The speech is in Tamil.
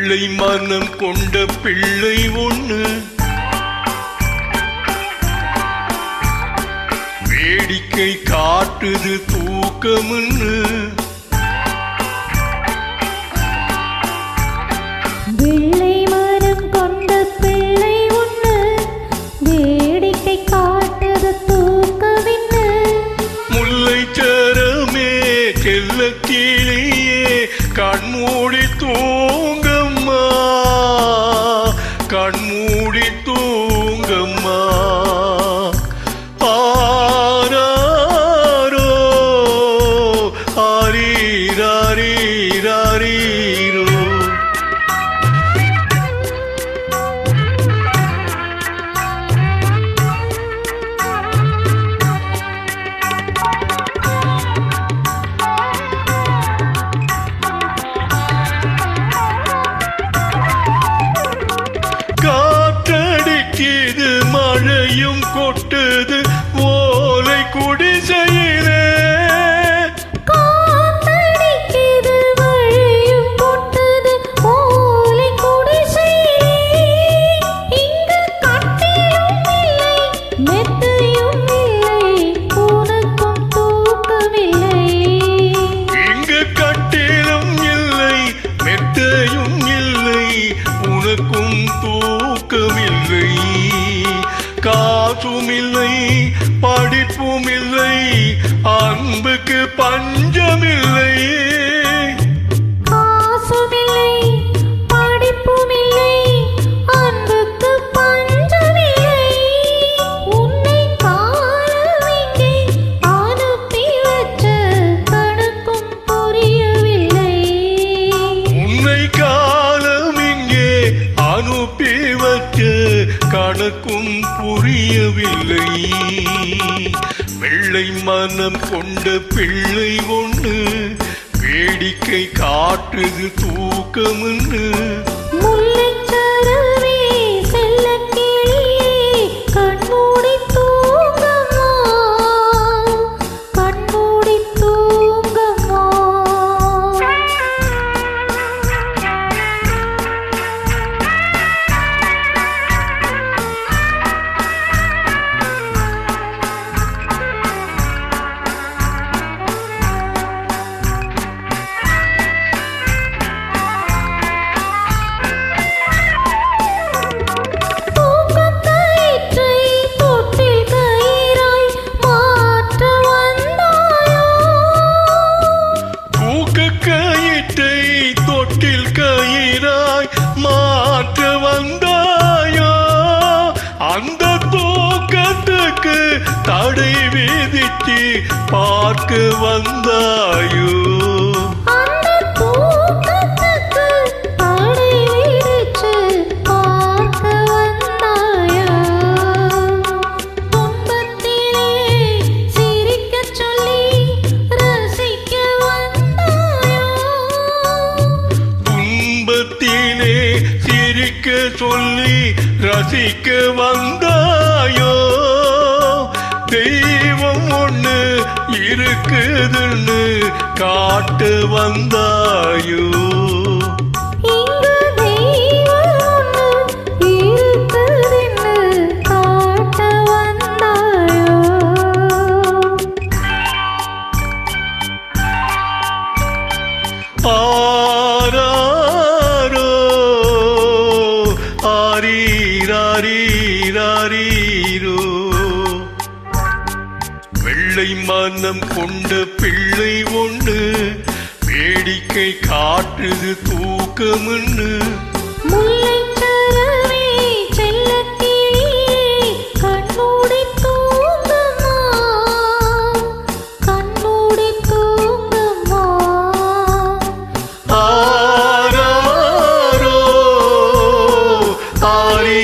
வெள்ளை மனம் கொண்ட பிள்ளை ஒண்ணு வேடிக்கை காட்டுது தூக்கம்னு. வெள்ளை மனம் கொண்ட பிள்ளை ஒண்ணு வேடிக்கை காட்டுது தூக்கம்னு. முல்லை சரமே செல்ல கிளியே கண்மூடி தூங்கம்மா, கண்மூடி தூங்கம்மா. ஆராரோ ஆரீராரீராரீரோ. காற்றடிக்குது மழையும் கொட்டுது ஓலை குடிசையிலே. காற்றடிக்குது மழையும் கொட்டுது ஓலை குடிசையிலே. இங்கு கட்டிலும் இல்லை மெத்தையும் இல்லை உனக்கும் தூக்கமில்லை. இங்கு கட்டிலும் இல்லை மெத்தையும் இல்லை உனக்கும் தூக்கமில்லை. காசும் இல்லை படிப்பும் இல்லை அன்புக்கு பஞ்சமில்லை. காசும் இல்லை படிப்பும் இல்லை அன்புக்கு பஞ்சமில்லை. உன்னை காலம் இங்கே அனுப்பி வச்ச கணக்கும் புரியவில்லை. உன்னை காலம் இங்கே அனுப்பி வச்ச கணக்கும் புரியவில்லை. வெள்ளை மனம் கொண்ட பிள்ளை ஒண்ணு வேடிக்கை காட்டுது தூக்கம்னு. முல்லைச்சரமே செல்லக் கிளியே கண்மூடி தூங்கம்மா, கண்மூடி தூங்கம்மா. தூக்கக்கயிற்றை தொட்டில் கயிறாய் மாற்ற வந்தாயோ. தூக்கக்கயிற்றை தொட்டில் கயிறாய் மாற்ற வந்தாயோ. அந்த தூக்கத்துக்கு தடை விதித்து பார்க்க வந்தாயோ. அந்த தூக்கத்துக்கு தடை விதிச்சு பார்க்க வந்தாயோ. துன்பத்திலே சிரிக்கச் சொல்லி ரசிக்க வந்தாயோ. துன்பத்திலே சிரிக்க சொல்லி ரசிக்க வந்தாயோ. தெய்வம் ஒண்ணு இருக்குதுன்னு காட்ட வந்தாயோ. இங்கு தெய்வம் ஒண்ணு இருக்குதுன்னு காட்ட வந்தாயோ. ஆராரோ ஆரீராரீராரீரோ. வெள்ளை மனம் கொண்ட பிள்ளை ஒண்ணு வேடிக்கை காட்டுது தூக்கம்னு. முல்லைச்சரமே செல்லக் கிளியே கண்மூடி தூங்கம்மா, கண்மூடி தூங்கம்மா. ஆராரோ ஆரீ